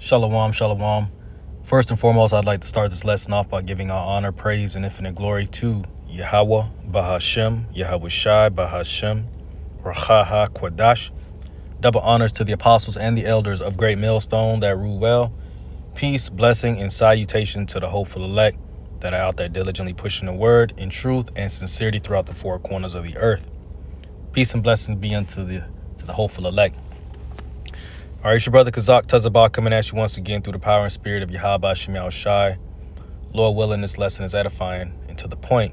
Shalom, shalom. First and foremost, I'd like to start this lesson off by giving our honor, praise, and infinite glory to Yahweh, Bahashem, Yahweh Shai, Bahashem, Rachaha, Kwadash. Double honors to the apostles and the elders of Great Millstone that rule well. Peace, blessing, and salutation to the hopeful elect that are out there diligently pushing the word in truth and sincerity throughout the four corners of the earth. Peace and blessings be unto the hopeful elect. All right, it's your brother Kazak Tazabah coming at you once again through the power and spirit of Yahweh Shemiao Shai. Lord willing, this lesson is edifying and to the point.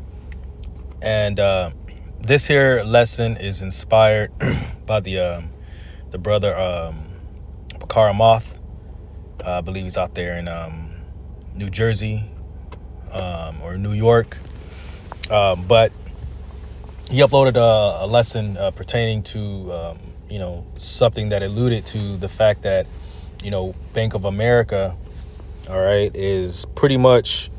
And this here lesson is inspired by the brother Bakara Moth. I believe he's out there in New Jersey or New York. But he uploaded a lesson pertaining to something that alluded to the fact that, Bank of America, all right, is pretty much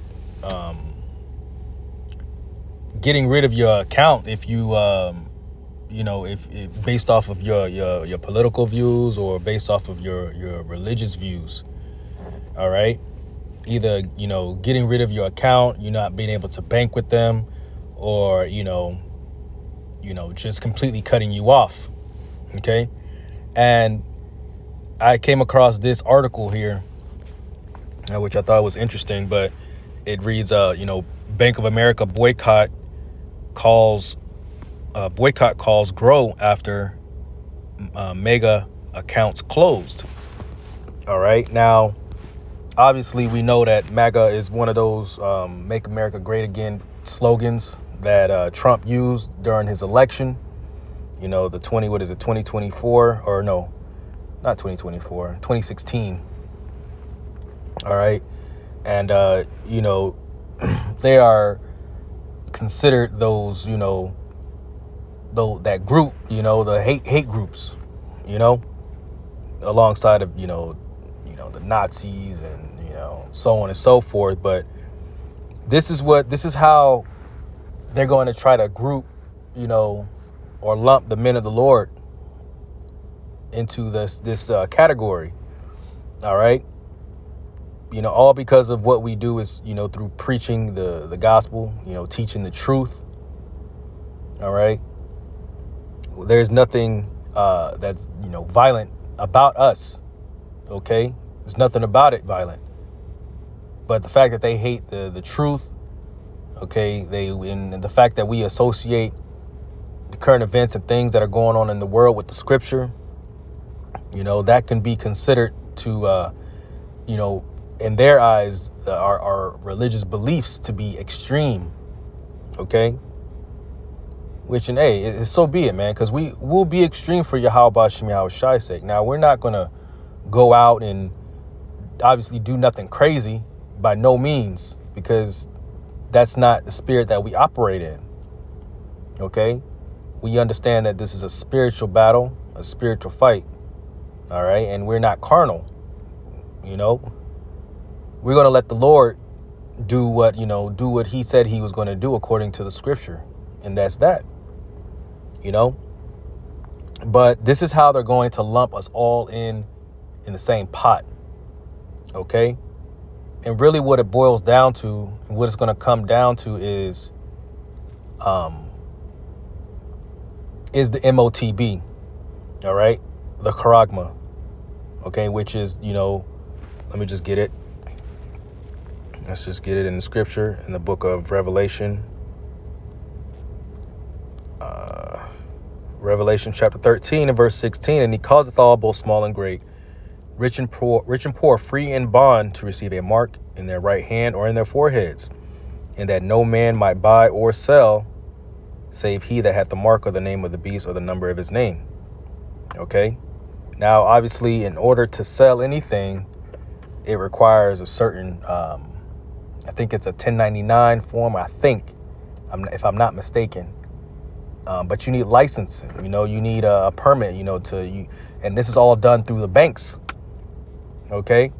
getting rid of your account if you, if based off of your political views or based off of your religious views, all right, either, getting rid of your account, you not being able to bank with them, or, just completely cutting you off. Okay. And I came across this article here, which I thought was interesting, but it reads, Bank of America boycott calls grow after mega accounts closed. All right. Now, obviously, we know that MAGA is one of those Make America Great Again slogans that Trump used during his election. The 2024 or no, not 2024, 2016. All right. And, they are considered those, that group, the hate groups, alongside of, the Nazis and, so on and so forth. But this is how they're going to try to group, or lump the men of the Lord into this category. All right. All because of what we do is, through preaching the gospel, teaching the truth. All right. There's nothing that's, violent about us. OK, there's nothing about it violent. But the fact that they hate the truth. OK, and the fact that we associate the current events and things that are going on in the world with the scripture, that can be considered to, in their eyes, our religious beliefs to be extreme. Okay. Which, and hey, so be it, man, because we will be extreme for Yahweh Shemiao Shai's sake. Now, we're not going to go out and obviously do nothing crazy by no means, because that's not the spirit that we operate in. Okay. We understand that this is a spiritual battle, a spiritual fight. All right. And we're not carnal. We're going to let the Lord do what he said he was going to do according to the scripture. And that's that, But this is how they're going to lump us all in the same pot. OK. And really what it boils down to, and what it's going to come down to is the Motb. All right. The charagma. OK, which is, let me just get it. Let's just get it in the scripture in the book of Revelation. Revelation chapter 13 and verse 16. And he causeth all, both small and great, rich and poor, free and bond, to receive a mark in their right hand or in their foreheads, and that no man might buy or sell, save he that hath the mark or the name of the beast or the number of his name. Okay. Now, obviously, in order to sell anything, it requires a certain, I think it's a 1099 form, if I'm not mistaken. But you need licensing, you need a permit, and this is all done through the banks. Okay.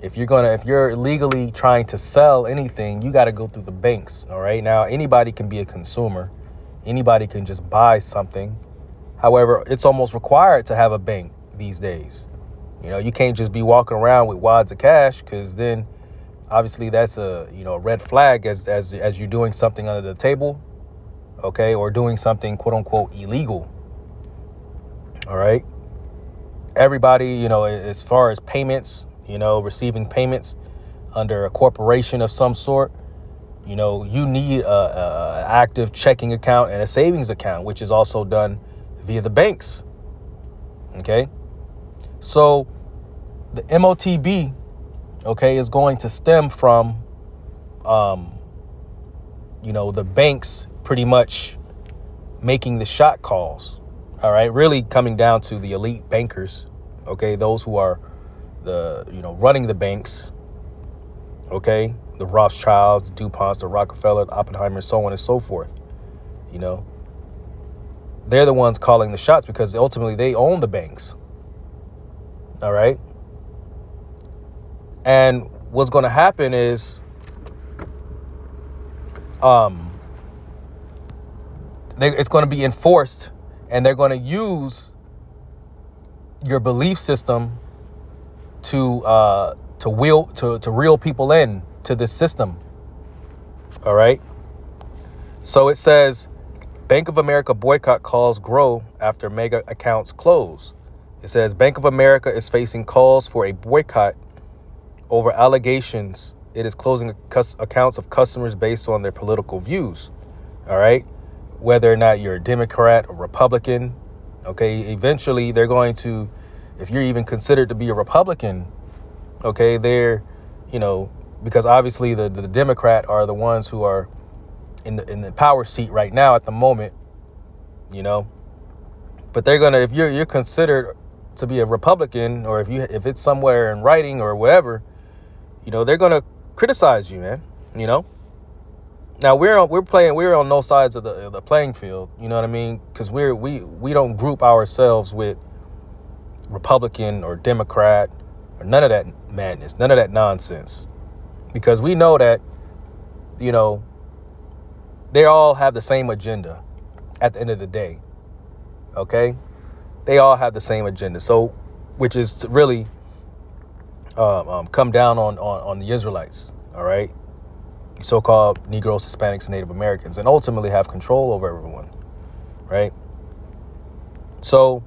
If you're legally trying to sell anything, you got to go through the banks. All right. Now, anybody can be a consumer. Anybody can just buy something. However, it's almost required to have a bank these days. You know, you can't just be walking around with wads of cash, because then obviously that's a, you know, a red flag as you're doing something under the table, okay, or doing something quote unquote illegal. All right. Everybody, you know, as far as payments, you know, receiving payments under a corporation of some sort, you know, you need a active checking account and a savings account, which is also done via the banks. Okay. So the MOTB, okay, is going to stem from, you know, the banks pretty much making the shot calls. All right. Really coming down to the elite bankers. Okay. Those who are running the banks. Okay. The Rothschilds, the DuPonts, the Rockefeller, the Oppenheimer, so on and so forth. You know, they're the ones calling the shots because ultimately they own the banks. All right. And what's going to happen is it's going to be enforced, and they're going to use your belief system to reel people in to this system. All right. So it says Bank of America boycott calls grow after mega accounts close. It says Bank of America is facing calls for a boycott over allegations it is closing accounts of customers based on their political views. All right. Whether or not you're a Democrat or Republican. Okay. Eventually they're going to, if you're even considered to be a Republican, okay, they're, you know, because obviously the Democrat are the ones who are in the power seat right now at the moment, you know, but they're going to, if you're considered to be a Republican, or if it's somewhere in writing or whatever, you know, they're going to criticize you, man. You know, now we're on no sides of the playing field. You know what I mean? Because we don't group ourselves with Republican or Democrat or none of that madness, none of that nonsense, because we know that, you know, they all have the same agenda at the end of the day. Okay. They all have the same agenda. So, which is to really come down on the Israelites. All right. So-called Negroes, Hispanics, and Native Americans, and ultimately have control over everyone. Right. So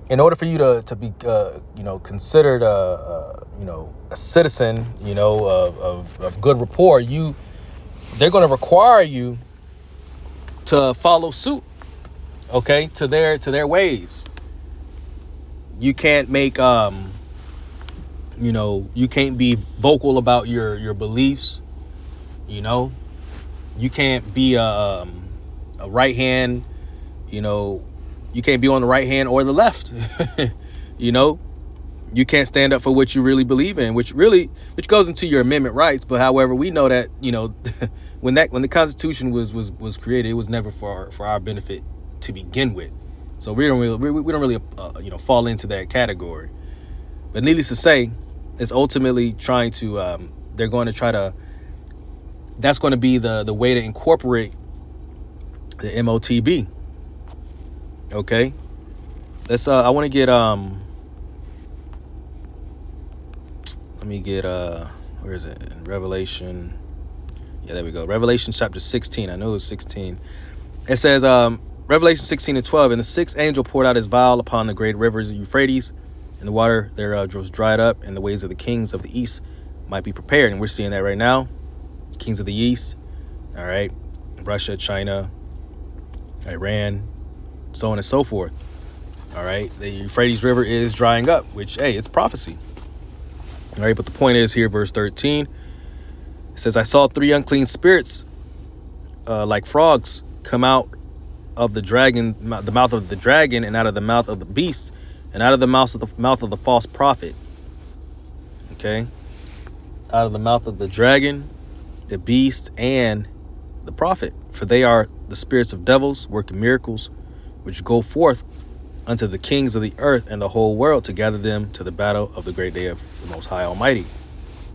in order for you to be, you know, considered a citizen, you know, of good rapport, they're going to require you to follow suit, okay, to their ways. You can't make, you know, you can't be vocal about your beliefs. You know, you can't be a right hand, you know, you can't be on the right hand or the left. You know, you can't stand up for what you really believe in, which goes into your amendment rights. But however, we know that, you know, when the Constitution was created, it was never for our benefit to begin with. So we don't really you know, fall into that category. But needless to say, it's ultimately trying to they're going to try to, that's going to be the way to incorporate the MOTB. Okay. Let's I want to get let me get where is it? In Revelation. Yeah, there we go. Revelation chapter 16. I know it's 16. It says Revelation 16:12, and the sixth angel poured out his vial upon the great rivers of Euphrates, and the water thereof was dried up, and the ways of the kings of the east might be prepared. And we're seeing that right now. Kings of the east, all right, Russia, China, Iran, so on and so forth. All right, the Euphrates River is drying up, which, hey, it's prophecy. All right, but the point is here, verse 13, it says, I saw three unclean spirits like frogs come out of the dragon, the mouth of the dragon, and out of the mouth of the beast, and out of the mouth of the false prophet. Okay, out of the mouth of the dragon, the beast, and the prophet, for they are the spirits of devils working miracles, which go forth unto the kings of the earth and the whole world to gather them to the battle of the great day of the Most High Almighty.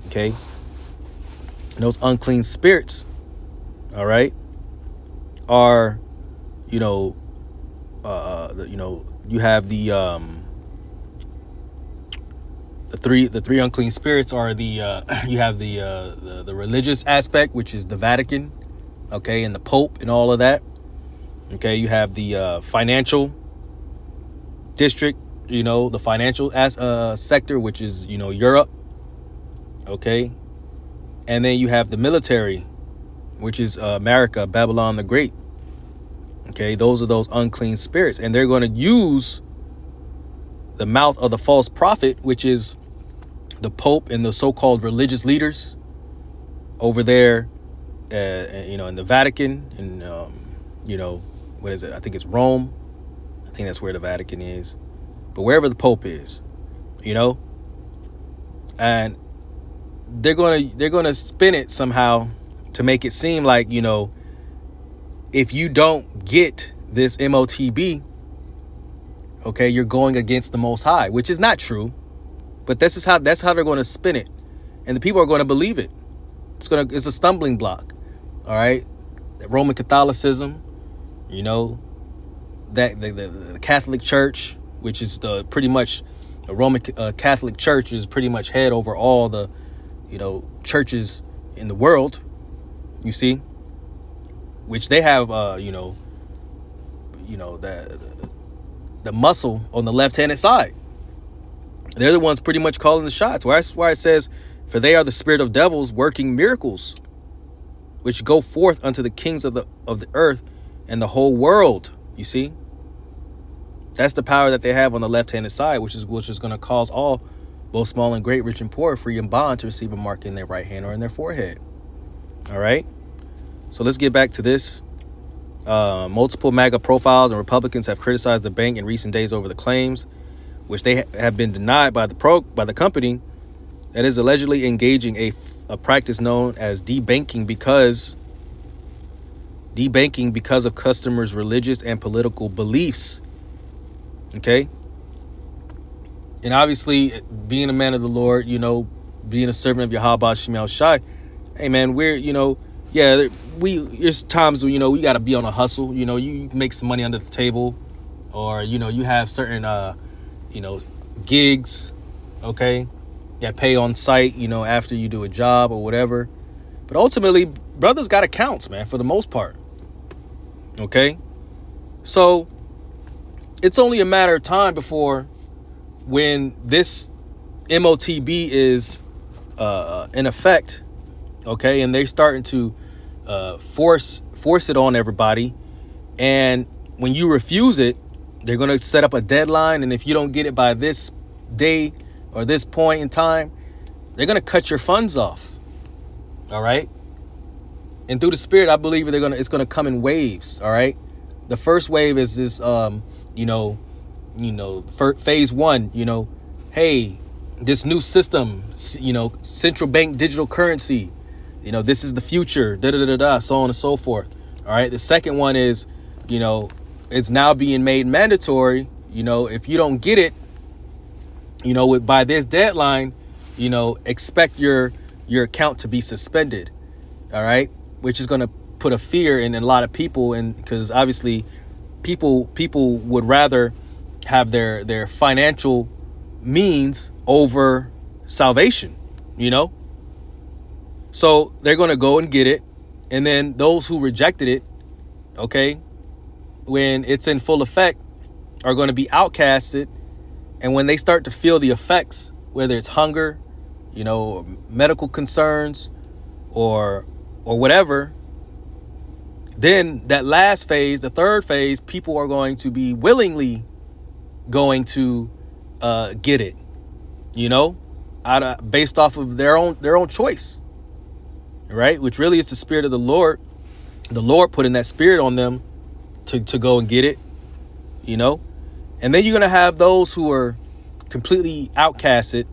Okay, and those unclean spirits, all right, are, you know, you know, you have the The three unclean spirits are the you have the religious aspect, which is the Vatican, okay, and the Pope and all of that. Okay, you have the financial district, the financial sector, which is Europe. Okay, and then you have the military, which is America, Babylon the Great. Okay, those are those unclean spirits, and they're going to use the mouth of the false prophet, which is the Pope and the so-called religious leaders over there, in the Vatican, and what is it? I think it's Rome. I think that's where the Vatican is, but wherever the Pope is, and they're gonna spin it somehow to make it seem like, if you don't get this Motb, okay, you're going against the Most High, which is not true. But that's how they're going to spin it, and the people are going to believe it. It's a stumbling block. All right, Roman Catholicism, that the Catholic Church, which is pretty much the Roman Catholic Church, is pretty much head over all the churches in the world. You see, which they have the muscle on the left-handed side. They're the ones pretty much calling the shots. That's why it says, for they are the spirit of devils working miracles, which go forth unto the kings of the earth and the whole world. You see, that's the power that they have on the left-handed side, which is going to cause all, both small and great, rich and poor, free and bond, to receive a mark in their right hand or in their forehead. All right. So let's get back to this. Multiple MAGA profiles and Republicans have criticized the bank in recent days over the claims, which they have been denied by the company, that is allegedly engaging a practice known as debanking because of customers' religious and political beliefs. Okay. And obviously, being a man of the Lord, being a servant of Yahweh Shem Shai, hey man, there's times where, we got to be on a hustle. You make some money under the table, or, you have certain, gigs, okay, that pay on site, after you do a job or whatever. But ultimately, brothers got accounts, man, for the most part. Okay. So it's only a matter of time before, when this Motb is in effect, okay, and they starting to force it on everybody, and when you refuse it, they're going to set up a deadline, and if you don't get it by this day or this point in time, they're going to cut your funds off. All right. And through the Spirit, I believe it's going to come in waves. All right. The first wave is this, phase one, hey, this new system, central bank digital currency, this is the future, so on and so forth. All right. The second one is, it's now being made mandatory. If you don't get it, by this deadline, expect your account to be suspended. All right. Which is going to put a fear in a lot of people. And because obviously people would rather have their financial means over salvation, so they're going to go and get it. And then those who rejected it, okay, when it's in full effect, are going to be outcasted. And when they start to feel the effects, whether it's hunger, medical concerns, or whatever, then that last phase, the third phase, people are going to be willingly going to get it, based off of their own choice, right? Which really is the Spirit of the Lord putting that spirit on them to go and get it, and then you're going to have those who are completely outcasted,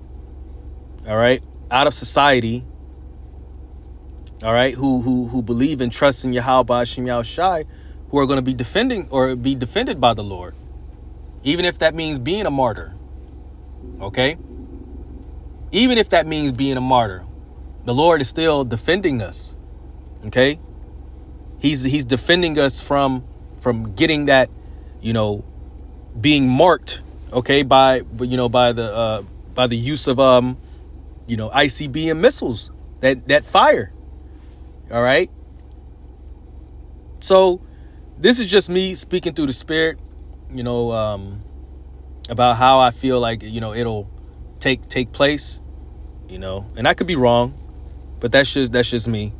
all right, out of society, all right, who believe and trust in Yahweh Shem Shai, who are going to be defended by the Lord, even if that means being a martyr. Okay, even if that means being a martyr, the Lord is still defending us. Okay, he's defending us from getting that, being marked, okay, by the by the use of ICBM missiles that fire. All right. So this is just me speaking through the Spirit, about how I feel like, it'll take place, and I could be wrong, but that's just me.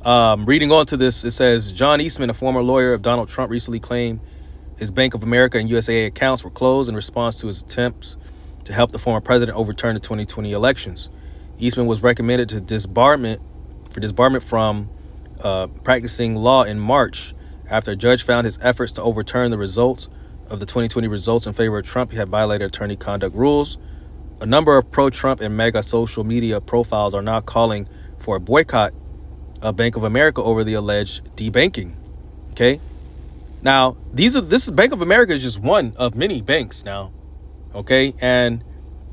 Reading on to this, it says John Eastman, a former lawyer of Donald Trump, recently claimed his Bank of America and USAA accounts were closed in response to his attempts to help the former president overturn the 2020 elections. Eastman was recommended to disbarment from practicing law in March after a judge found his efforts to overturn the results of the 2020 results in favor of Trump had violated attorney conduct rules. A number of pro-Trump and mega social media profiles are now calling for a boycott of Bank of America over the alleged debanking. Okay. Now, this is Bank of America is just one of many banks now. Okay. And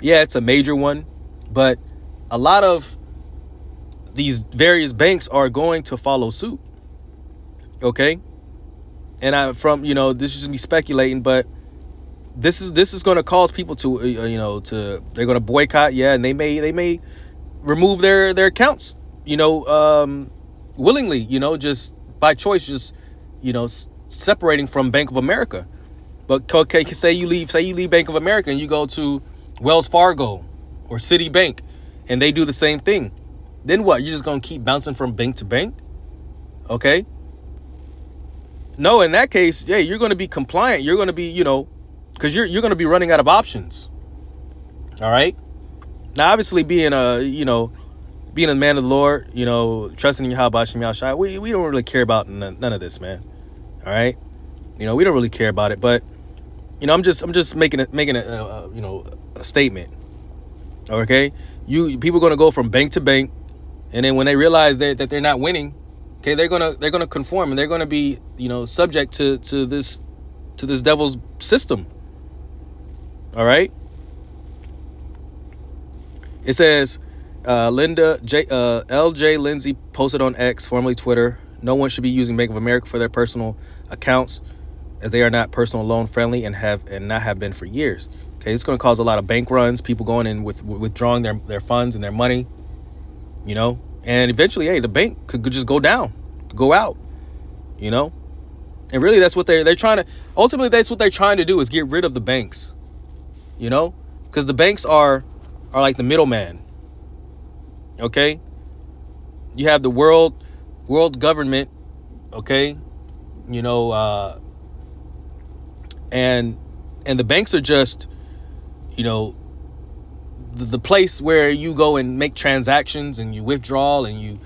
yeah, it's a major one, but a lot of these various banks are going to follow suit. Okay. And this is just me speculating, but this is going to cause people to, they're going to boycott. Yeah. And they may remove their accounts, willingly, just by choice, just, separating from Bank of America. But okay, say you leave Bank of America and you go to Wells Fargo or Citibank and they do the same thing. Then what? You're just going to keep bouncing from bank to bank? Okay. No, in that case, yeah, you're going to be compliant. You're going to be, because you're going to be running out of options. All right. Now, obviously being a man of the Lord, trusting in Yahweh Shem Yahshai, we don't really care about none of this, man. All right. We don't really care about it, but, I'm just making a statement. Okay. People are going to go from bank to bank. And then when they realize that they're not winning, okay, they're gonna conform and they're gonna be, subject to this devil's system. All right. It says, LJ Lindsay posted on X, formerly Twitter, no one should be using Bank of America for their personal accounts as they are not personal loan friendly and not have been for years. Okay, it's going to cause a lot of bank runs, people going in withdrawing their funds and their money, and eventually, hey, the bank could just go down, go out, and really that's what they're trying to, ultimately that's what they're trying to do is get rid of the banks, because the banks are like the middleman. Okay. You have the world government. Okay. And the banks are just, the place where you go and make transactions and you withdraw and you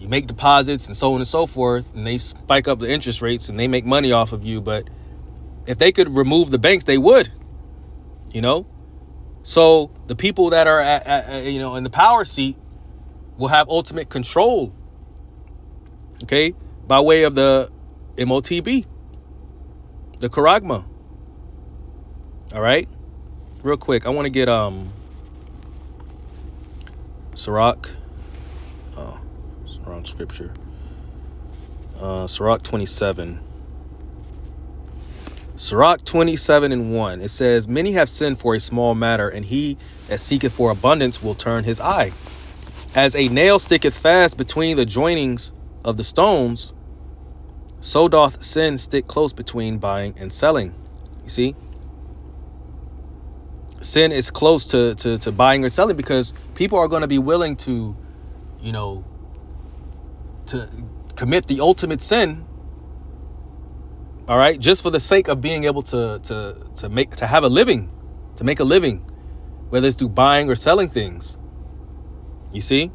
make deposits and so on and so forth. And they spike up the interest rates and they make money off of you. But if they could remove the banks, they would, So the people that are in the power seat will have ultimate control, okay, by way of the Motb, the Charagma. All right, real quick, I want to get Sirach. Oh, it's wrong scripture. Sirach 27. Sirach 27:1. It says, many have sinned for a small matter, and he that seeketh for abundance will turn his eye. As a nail sticketh fast between the joinings of the stones, so doth sin stick close between buying and selling. You see? Sin is close to buying or selling because people are going to be willing to, to commit the ultimate sin. All right, just for the sake of being able to have a living, to make a living, whether it's through buying or selling things. You see?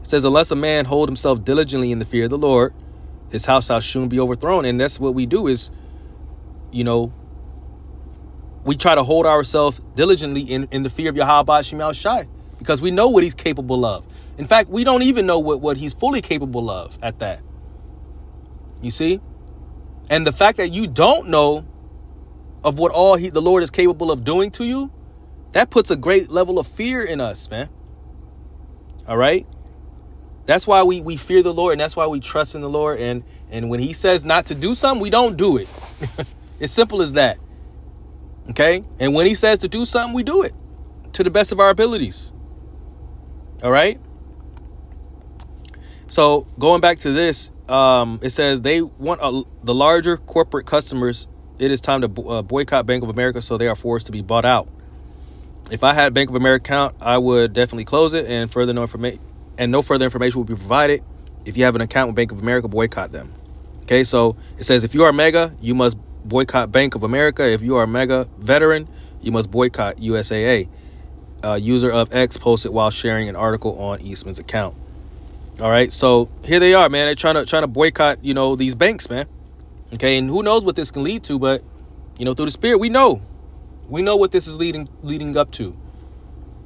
It says, unless a man hold himself diligently in the fear of the Lord, his house shall soon be overthrown. And that's what we do is, we try to hold ourselves diligently in the fear of Yahweh Shem Shai, because we know what he's capable of. In fact, we don't even know what he's fully capable of at that. You see? And the fact that you don't know of what all the Lord is capable of doing to you, that puts a great level of fear in us, man. All right. That's why we fear the Lord, and that's why we trust in the Lord. And when he says not to do something, we don't do it. It's simple as that. Okay. And when he says to do something, we do it. to the best of our abilities. All right. So going back to this, it says they want the larger corporate customers. It is time to boycott Bank of America, so they are forced to be bought out. If I had Bank of America account, I would definitely close it, and no further information will be provided. If you have an account with Bank of America, boycott them. Okay, so it says if you are Mega, you must boycott Bank of America. If you are a Mega veteran, you must boycott USAA. User of X posted while sharing an article on Eastman's account. All right, so here they are, man. They're trying to boycott, these banks, man. Okay, and who knows what this can lead to, but through the spirit, we know what this is leading up to.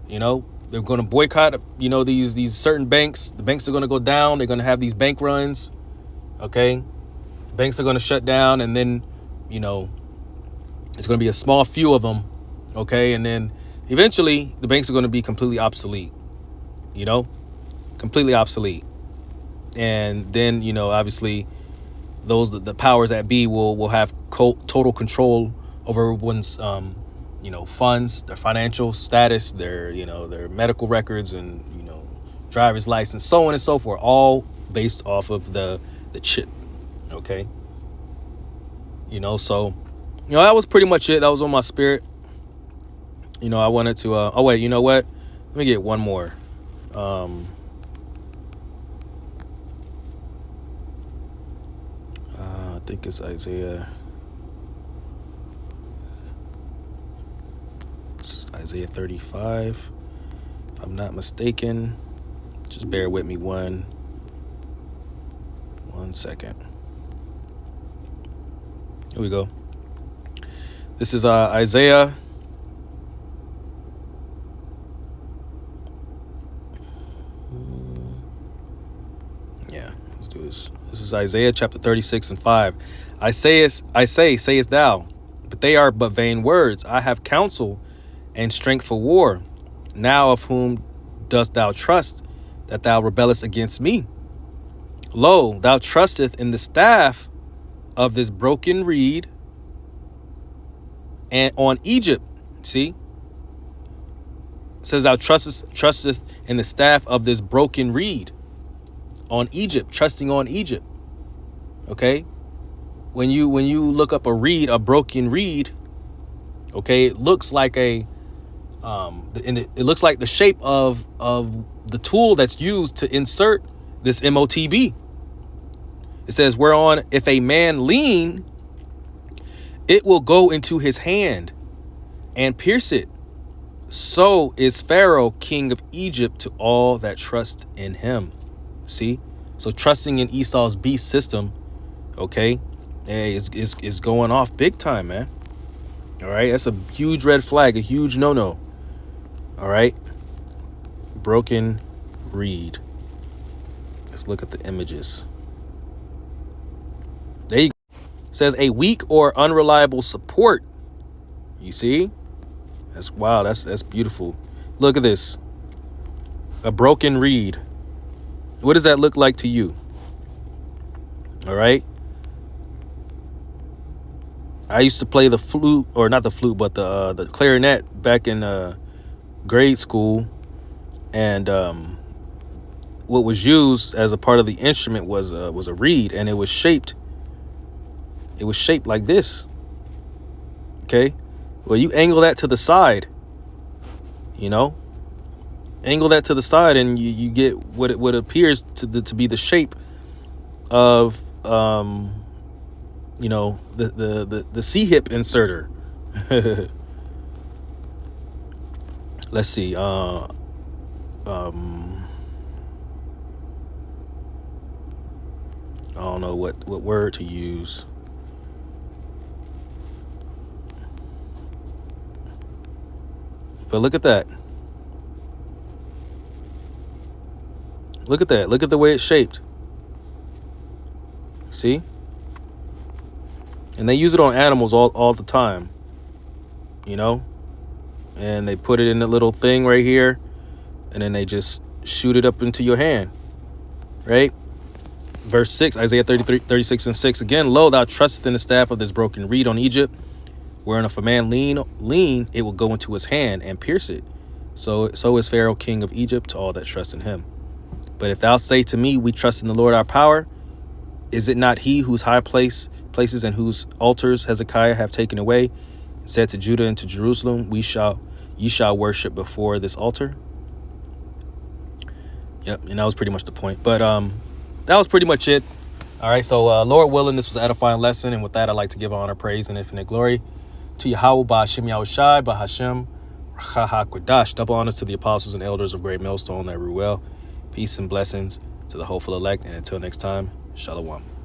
They're going to boycott, these certain banks. The banks are going to go down. They're going to have these bank runs. Okay, banks are going to shut down, and then it's going to be a small few of them. Okay, and then eventually the banks are going to be completely obsolete. Completely obsolete. And then obviously the powers that be will have total control over everyone's funds, their financial status, their medical records, and driver's license, so on and so forth, all based off of the chip. Okay, so that was pretty much it. That was on my spirit. I wanted to oh wait, you know what, let me get one more. I think it's Isaiah 35, if I'm not mistaken. Just bear with me one second. Here we go. This is Isaiah. Yeah, let's do this. This is Isaiah chapter 36 and 5. I say, sayest thou, but they are but vain words. I have counsel and strength for war. Now of whom dost thou trust, that thou rebellest against me? Lo, thou trusteth in the staff of this broken reed, and on Egypt. See? It says thou trusteth in the staff of this broken reed. On Egypt, trusting on Egypt. Okay? When you look up a broken reed, okay, it looks like it looks like the shape of the tool that's used to insert this Motb. It says, whereon if a man lean, it will go into his hand and pierce it. So is Pharaoh, king of Egypt, to all that trust in him. See? So trusting in Esau's beast system, okay, is going off big time, man. All right, that's a huge red flag, a huge no-no. All right, broken reed. Let's look at the images. There you go. It says a weak or unreliable support. You see? That's wow. That's beautiful. Look at this. A broken reed. What does that look like to you? All right. I used to play the flute, or not the flute, but the clarinet back in grade school, and what was used as a part of the instrument was a reed, and it was shaped like this. Okay, well, you angle that to the side, angle that to the side, and you get what appears to be the shape of the C-hip inserter. Let's see. I don't know what word to use. But look at that. Look at that. Look at the way it's shaped. See? And they use it on animals all the time. And they put it in a little thing right here, and then they just shoot it up into your hand. Right? Verse 6, Isaiah 36 and 6. Again, lo, thou trustest in the staff of this broken reed on Egypt, wherein if a man lean, it will go into his hand and pierce it. So is Pharaoh king of Egypt to all that trust in him. But if thou say to me, we trust in the Lord our power, is it not he whose high places and whose altars Hezekiah have taken away, and said to Judah and to Jerusalem, ye shall worship before this altar? Yep, and that was pretty much the point. But that was pretty much it. All right, so Lord willing, this was an edifying lesson. And with that, I'd like to give honor, praise, and infinite glory to Yahweh, Ba'Hashem Yahushai, Ba'Hashem Chahakadash. Double honors to the apostles and elders of Great Millstone that rule well. Peace and blessings to the hopeful elect. And until next time, Shalom.